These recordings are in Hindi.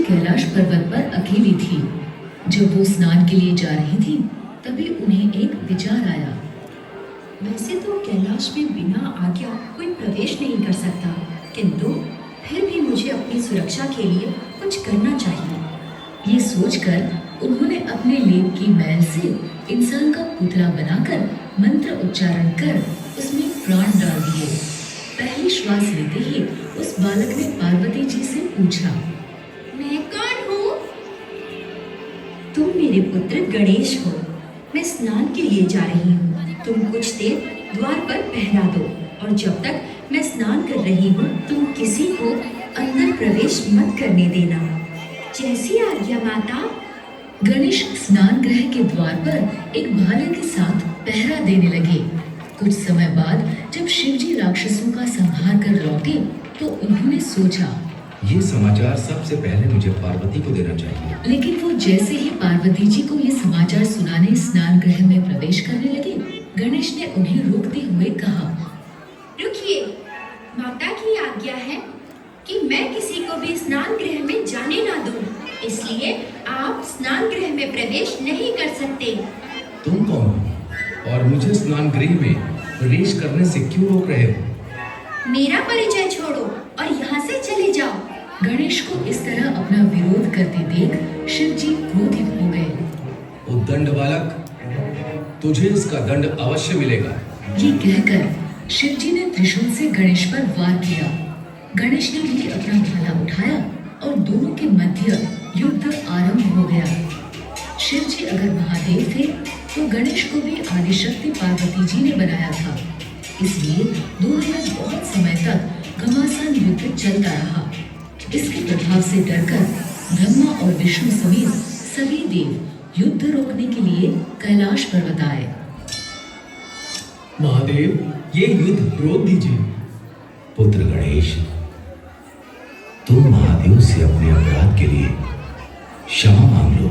कैलाश पर्वत पर अकेली थी। जब वो स्नान के लिए जा रही थी, तभी उन्हें एक विचार आया। वैसे तो कैलाश में बिना आज्ञा कोई प्रवेश नहीं कर सकता, किंतु फिर भी मुझे अपनी सुरक्षा के लिए कुछ करना चाहिए। ये सोचकर उन्होंने अपने लेप की मैल से इंसान का पुतला बनाकर मंत्र उच्चारण कर उसमें प्राण डाल दिए। पहली श्वास लेते ही उस बालक ने पार्वती जी से पूछा, मैं कौन हूँ? तुम मेरे पुत्र गणेश हो। मैं स्नान के लिए जा रही हूँ। तुम कुछ देर द्वार पर पहरा दो और जब तक मैं स्नान कर रही हूँ तुम किसी को अंदर प्रवेश मत करने देना। जैसी आज्ञा माता। गणेश स्नान गृह के द्वार पर एक भाले के साथ पहरा देने लगे। कुछ समय बाद जब शिवजी राक्षसों का संहार कर लौटे तो उन्होंने सोचा, ये समाचार सबसे पहले मुझे पार्वती को देना चाहिए। लेकिन वो जैसे ही पार्वती जी को ये समाचार सुनाने स्नान गृह में प्रवेश करने लगे, गणेश ने उन्हें रोकते हुए कहा, रुकिए, माता की आज्ञा है कि मैं किसी को भी स्नान गृह में जाने ना दूं, इसलिए आप स्नान गृह में प्रवेश नहीं कर सकते। तुम कौन हो और मुझे स्नान गृह में प्रवेश करने से क्यों रोक रहे हो? मेरा परिचय छोड़ो और यहाँ से चले जाओ। गणेश को इस तरह अपना विरोध करते देख शिवजी क्रोधित हो गए। उद्दंड बालक, तुझे इसका दंड अवश्य मिलेगा। ये कहकर शिवजी ने त्रिशूल से गणेश पर वार किया। गणेश ने भी अपना भाला उठाया और दोनों के मध्य युद्ध आरंभ हो गया। शिवजी अगर महादेव थे तो गणेश को भी आदिशक्ति पार्वती जी ने बनाया था, इसलिए दोनों में बहुत समय तक घमासान युद्ध चलता रहा। इसके प्रभाव से डरकर ब्रह्मा और विष्णु समेत सभी देव युद्ध रोकने के लिए कैलाश पर्वत आए। महादेव, ये युद्ध रोक दीजिए। पुत्र गणेश, तुम महादेव से अपने अपराध के लिए क्षमा मांग लो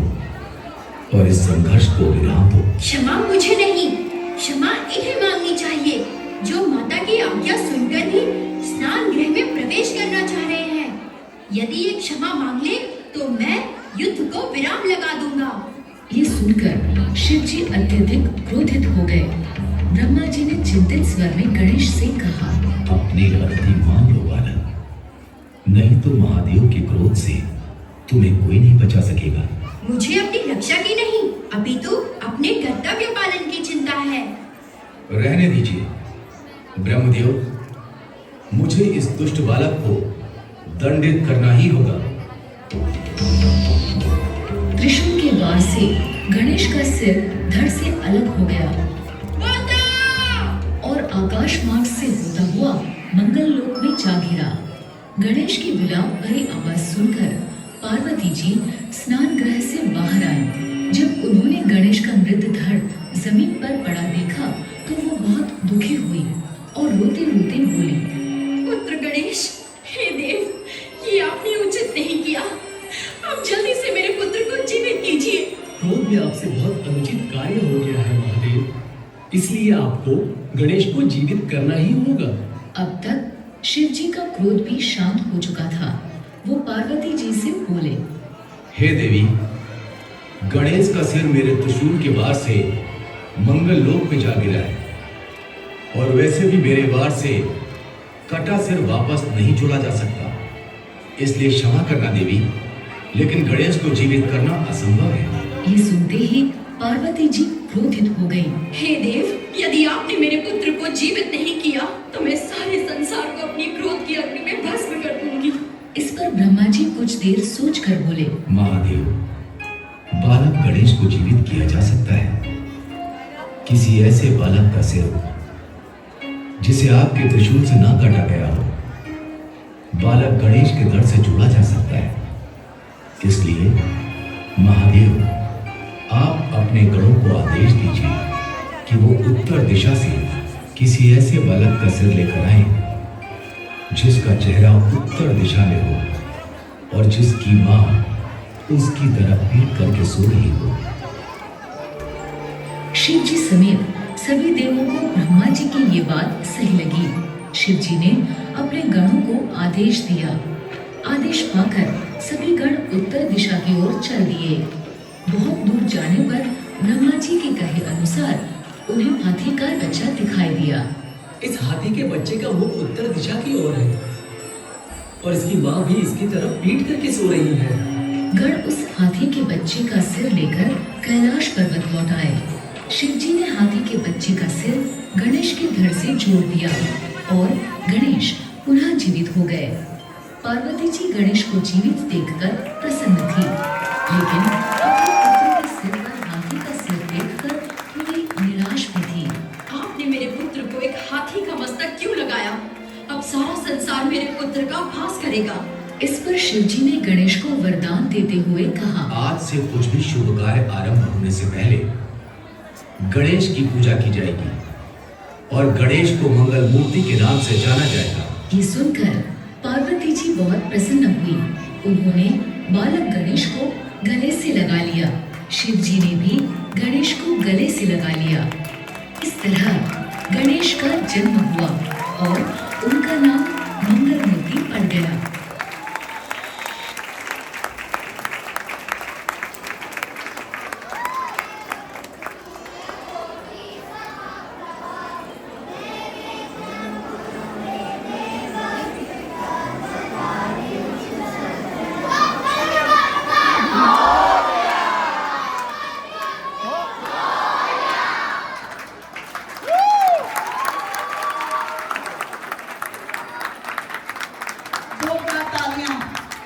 और इस संघर्ष को विराम दो। क्षमा मुझे नहीं, क्षमा इन्हें मांगनी चाहिए जो माता की आज्ञा सुनकर भी स्नान गृह में प्रवेश करना चाह रहे हैं। यदि ये क्षमा मांग ले तो मैं युद्ध को विराम लगा दूंगा। ये सुनकर शिवजी अत्यधिक क्रोधित हो गए। ब्रह्मा जी ने चिंतित स्वर में गणेश से कहा, अपनी गलती मान लो बालक, नहीं तो महादेव के क्रोध से तुम्हें कोई नहीं बचा सकेगा। मुझे अपनी रक्षा की नहीं, अपितु अपने कर्तव्य पालन की चिंता है। रहने दीजिए ब्रह्मदेव, मुझे इस दुष्ट बालक को दंडित करना ही होगा। त्रिशूल के वार से गणेश का सिर धड़ से अलग हो गया और आकाश मार्ग से होता हुआ मंगल लोक में जा गिरा। गणेश की विलाप भरी आवाज सुनकर पार्वती जी स्नान गृह से बाहर आई। जब उन्होंने गणेश का मृत धड़ जमीन पर पड़ा देखा तो वो बहुत दुखी हुई और रोते रोते बोली, पुत्र गणेश, हे देव, ये आपने उचित नहीं किया। आप जल्दी से मेरे पुत्र को जीवित कीजिए। क्रोध में आपसे बहुत अनुचित कार्य हो गया है महादेव, इसलिए आपको गणेश को जीवित करना ही होगा। अब तक शिवजी का क्रोध भी शांत हो चुका था। वो पार्वती जी से बोले, हे देवी, गणेश का सिर मेरे त्रिशूल के वार से मंगल लोक में जा गिरा है और वैसे भी मेरे वार से कटा सिर वापस नहीं जोड़ा जा सकता, इसलिए क्षमा करना देवी, लेकिन गणेश को जीवित करना असंभव है। ये सुनते ही पार्वती जी क्रोधित हो गई। हे देव, यदि आपने मेरे पुत्र को जीवित नहीं किया तो मैं सारे संसार को अपनी क्रोध की अग्नि में भस्म कर दूंगी। इस पर ब्रह्मा जी कुछ देर सोचकर बोले, महादेव, बालक गणेश को जीवित किया जा सकता है। किसी ऐसे बालक का सिर जिसे आपके त्रिशूल से ना काटा गया हो, बालक गणेश के धड़ से जोड़ा जा सकता है। इसलिए महादेव, आप अपने गणों को आदेश दीजिए कि वो उत्तर दिशा से किसी ऐसे बालक का सिर लेकर आए जिसका चेहरा उत्तर दिशा में हो और जिसकी मां उसकी तरफ पीट करके सो रही हो। शिव जी समेत सभी देवों को ब्रह्मा जी की ये बात सही लगी। शिव जी ने अपने गणों को आदेश दिया। आदेश पाकर सभी गण उत्तर दिशा की ओर चल दिए। बहुत दूर जाने पर ब्रह्मा जी के कहे अनुसार उन्हें हाथी का बच्चा दिखाई दिया। इस हाथी के बच्चे का मुख उत्तर दिशा की ओर है और इसकी माँ भी इसकी तरफ पीट करके सो रही है। गण उस हाथी के बच्चे का सिर लेकर कैलाश पर्वत लौट आए। शिव जी ने हाथी के बच्चे का सिर गणेश के धड़ से जोड़ दिया और गणेश पुनः जीवित हो गए। पार्वती जी गणेश को जीवित देखकर प्रसन्न थी, लेकिन अपने पुत्र के सिर पर हाथी का सिर देखकर थोड़ी निराश भी थी। आपने मेरे पुत्र को एक हाथी का मस्तक क्यों लगाया? अब सारा संसार मेरे पुत्र का उपहास करेगा। इस पर शिव जी ने गणेश को वरदान देते हुए कहा, आज से कुछ भी शुभ कार्य आरंभ होने से पहले गणेश की पूजा की जाएगी और गणेश को मंगल मूर्ति के नाम से जाना जाएगा। ये सुनकर पार्वती जी बहुत प्रसन्न हुई। उन्होंने बालक गणेश को गले से लगा लिया। शिव जी ने भी गणेश को गले से लगा लिया। इस तरह गणेश का जन्म हुआ और उनका